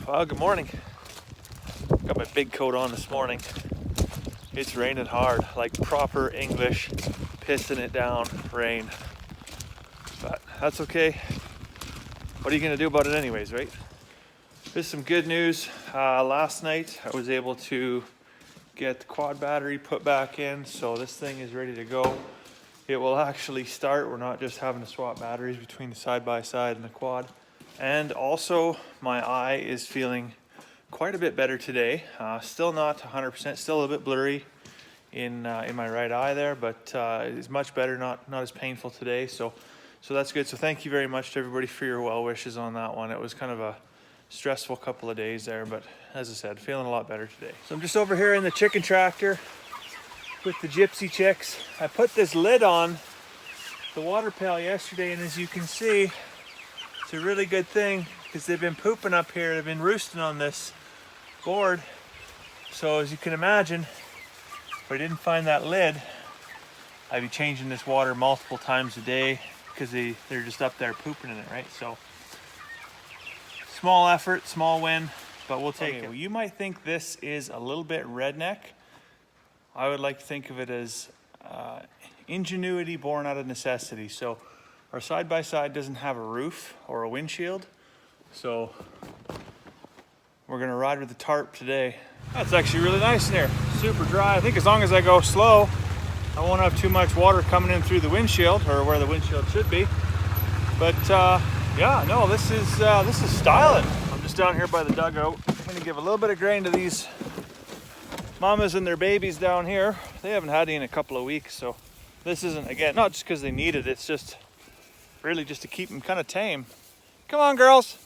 Well, good morning. Got my big coat on this morning. It's raining hard, like proper English, pissing it down rain. But that's okay. What are you gonna do about it anyways, right? There's some good news. Last night I was able to get the quad battery put back in, so this thing is ready to go. It will actually start. We're not just having to swap batteries between the side-by-side and the quad. And also my eye is feeling quite a bit better today. Still not 100%, still a little bit blurry in my right eye there, but it's much better, not as painful today. So that's good. So thank you very much to everybody for your well wishes on that one. It was kind of a stressful couple of days there, but as I said, feeling a lot better today. So I'm just over here in the chicken tractor with the gypsy chicks. I put this lid on the water pail yesterday, and as you can see, it's a really good thing because they've been pooping up here. They've been roosting on this board. So as you can imagine, if I didn't find that lid, I'd be changing this water multiple times a day because they're just up there pooping in it, right? So small effort, small win, but we'll take it. Well, you might think this is a little bit redneck. I would like to think of it as ingenuity born out of necessity. So our side-by-side doesn't have a roof or a windshield, so we're gonna ride with the tarp today. That's actually really nice in here, super dry. I think as long as I go slow, I won't have too much water coming in through the windshield, or where the windshield should be. But yeah, no, this is styling. I'm just down here by the dugout. I'm gonna give a little bit of grain to these mamas and their babies down here. They haven't had any in a couple of weeks, so this isn't, again, not just because they need it, it's just really just to keep them kind of tame. Come on, girls.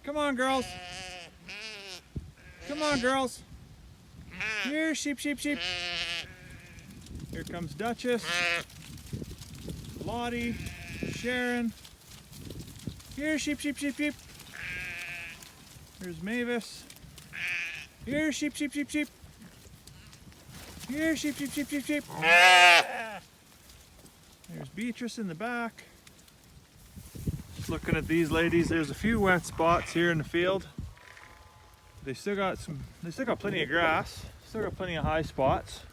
Come on, girls. Come on, girls. Here, sheep, sheep, sheep. Here comes Duchess, Lottie, Sharon. Here, sheep, sheep, sheep, sheep. Here's Mavis. Here, sheep, sheep, sheep, sheep. Here, sheep, sheep, sheep, sheep, sheep. There's Beatrice in the back. Just looking at these ladies, there's a few wet spots here in the field. They still got plenty of grass, still got plenty of high spots.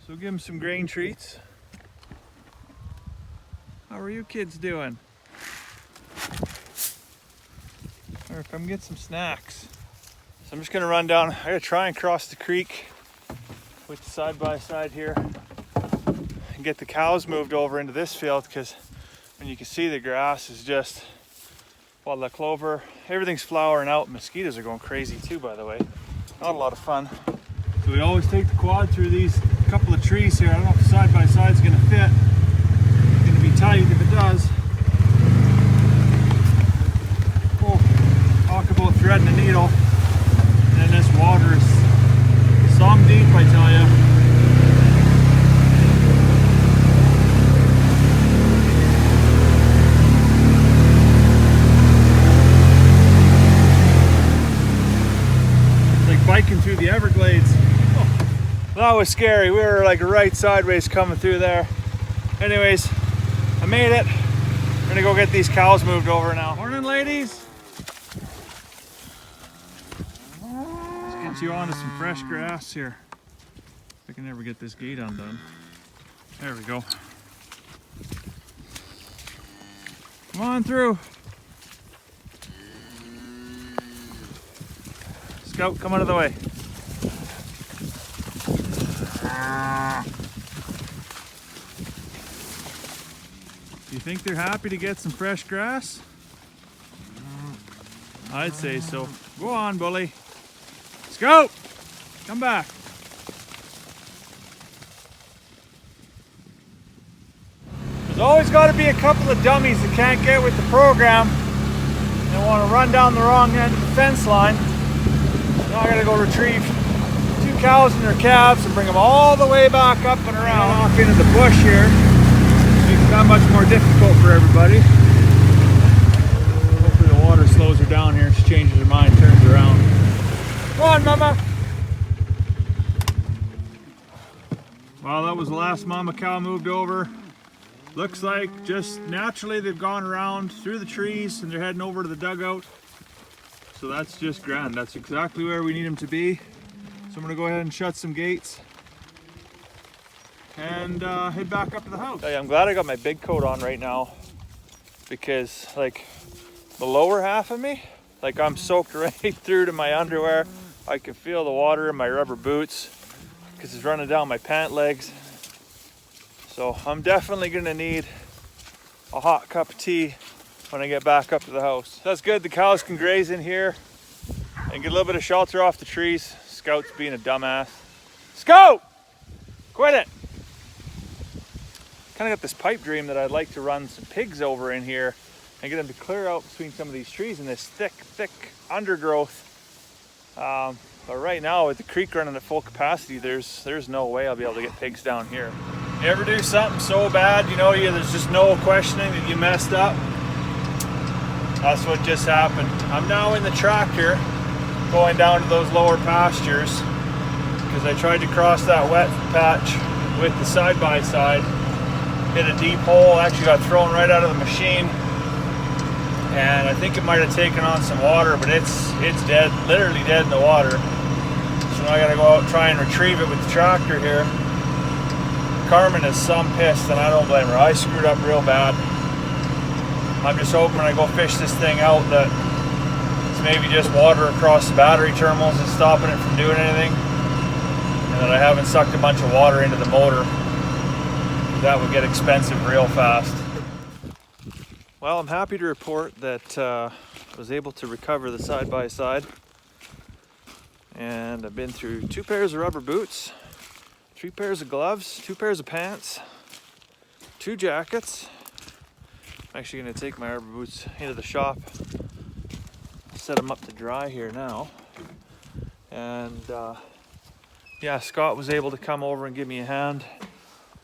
So give them some grain treats. How are you kids doing? Or come get some snacks. So I'm just gonna run down. I gotta try and cross the creek with the side-by-side here and get the cows moved over into this field, because when you can see the grass is just, well, the clover, everything's flowering out. Mosquitoes are going crazy too, by the way. Not a lot of fun. So we always take the quad through these couple of trees here. I don't know if the side-by-side's gonna fit. It's gonna be tight if it does. Oh, talk about threading a needle. And this water is song deep, I tell you. It's like biking through the Everglades. Oh, that was scary. We were like right sideways coming through there. Anyways, I made it. We're gonna go get these cows moved over now. Morning, ladies. Get you onto some fresh grass here. I can never get this gate undone. There we go. Come on through. Scout, come out of the way. Do you think they're happy to get some fresh grass? I'd say so. Go on, bully. Scout! Come back. There's always got to be a couple of dummies that can't get with the program. They want to run down the wrong end of the fence line. Now I got to go retrieve 2 cows and their calves and bring them all the way back up and around off into the bush here. Makes that much more difficult for everybody. Hopefully the water slows her down here. She changes her mind, turns around. Come on, mama. Well, that was the last mama cow moved over. Looks like just naturally they've gone around through the trees and they're heading over to the dugout. So that's just grand. That's exactly where we need them to be. So I'm gonna go ahead and shut some gates and head back up to the house. Hey, I'm glad I got my big coat on right now because like the lower half of me, like I'm soaked right through to my underwear. I can feel the water in my rubber boots because it's running down my pant legs. So I'm definitely gonna need a hot cup of tea when I get back up to the house. That's good, the cows can graze in here and get a little bit of shelter off the trees. Scout's being a dumbass. Scout! Quit it! Kind of got this pipe dream that I'd like to run some pigs over in here and get them to clear out between some of these trees in this thick undergrowth. But right now with the creek running at full capacity, there's no way I'll be able to get pigs down here. You ever do something so bad, you know, there's just no questioning that you messed up? That's what just happened. I'm now in the tractor going down to those lower pastures because I tried to cross that wet patch with the side-by-side. Hit a deep hole, actually got thrown right out of the machine. And I think it might have taken on some water, but it's dead, literally dead in the water. So now I gotta go out and try and retrieve it with the tractor here. Carmen is some pissed and I don't blame her. I screwed up real bad. I'm just hoping when I go fish this thing out that it's maybe just water across the battery terminals that's stopping it from doing anything. And that I haven't sucked a bunch of water into the motor. That would get expensive real fast. Well, I'm happy to report that I was able to recover the side-by-side. And I've been through 2 pairs of rubber boots, 3 pairs of gloves, 2 pairs of pants, 2 jackets. I'm actually going to take my rubber boots into the shop, set them up to dry here now. And yeah, Scott was able to come over and give me a hand.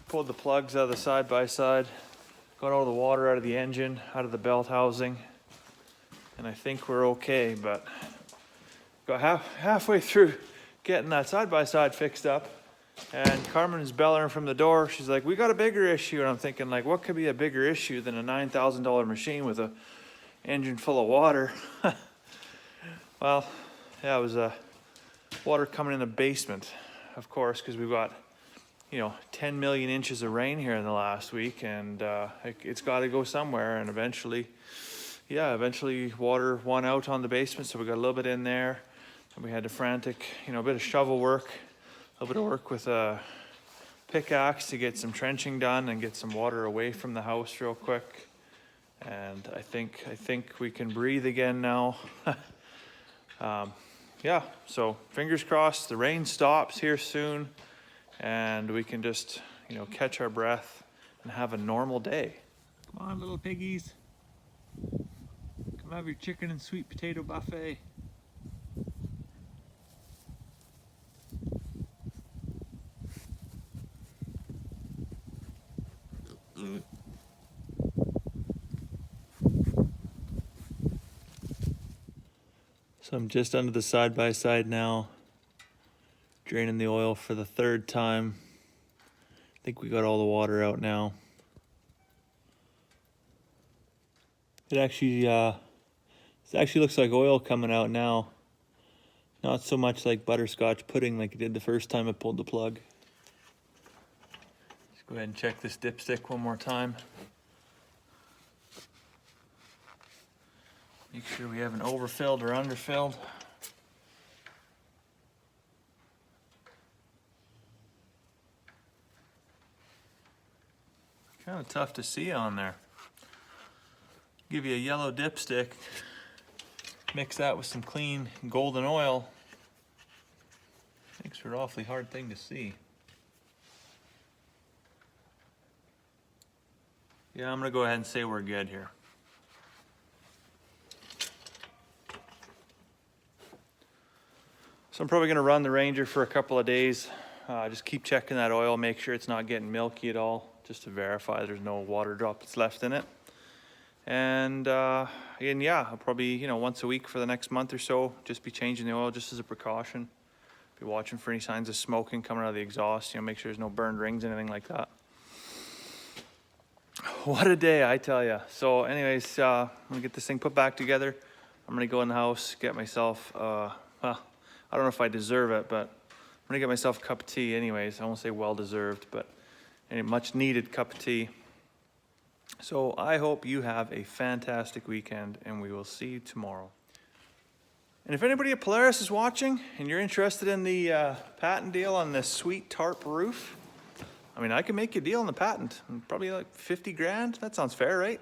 Pulled the plugs out of the side-by-side, got all the water out of the engine, out of the belt housing, and I think we're okay, but got halfway through getting that side-by-side fixed up, and Carmen is bellowing from the door. She's like, we got a bigger issue. And I'm thinking, like, what could be a bigger issue than a $9,000 machine with a engine full of water? Well, yeah, it was water coming in the basement, of course, because we've got, 10 million inches of rain here in the last week, and it's got to go somewhere. And eventually water won out on the basement, so we got a little bit in there, and we had the frantic, a bit of shovel work, a little bit of work with a pickaxe to get some trenching done and get some water away from the house real quick. And I think we can breathe again now. Yeah, so fingers crossed the rain stops here soon and we can just, catch our breath and have a normal day. Come on, little piggies. Come have your chicken and sweet potato buffet. So I'm just under the side-by-side now, draining the oil for the 3rd time. I think we got all the water out now. It actually looks like oil coming out now. Not so much like butterscotch pudding like it did the first time I pulled the plug. Let's go ahead and check this dipstick one more time. Make sure we haven't overfilled or underfilled. Kind of tough to see on there. Give you a yellow dipstick, mix that with some clean golden oil. Makes for an awfully hard thing to see. Yeah, I'm gonna go ahead and say we're good here. So I'm probably gonna run the Ranger for a couple of days. Just keep checking that oil, make sure it's not getting milky at all, just to verify there's no water droplets left in it. And yeah, I'll probably, once a week for the next month or so, just be changing the oil just as a precaution. Be watching for any signs of smoking coming out of the exhaust, make sure there's no burned rings, anything like that. What a day, I tell you. So anyways, I'm gonna get this thing put back together. I'm gonna go in the house, get myself, well, I don't know if I deserve it, but I'm gonna get myself a cup of tea anyways. I won't say well-deserved, but a much needed cup of tea. So I hope you have a fantastic weekend, and we will see you tomorrow. And if anybody at Polaris is watching and you're interested in the patent deal on this sweet tarp roof, I mean, I can make you a deal on the patent, probably like 50 grand. That sounds fair, right?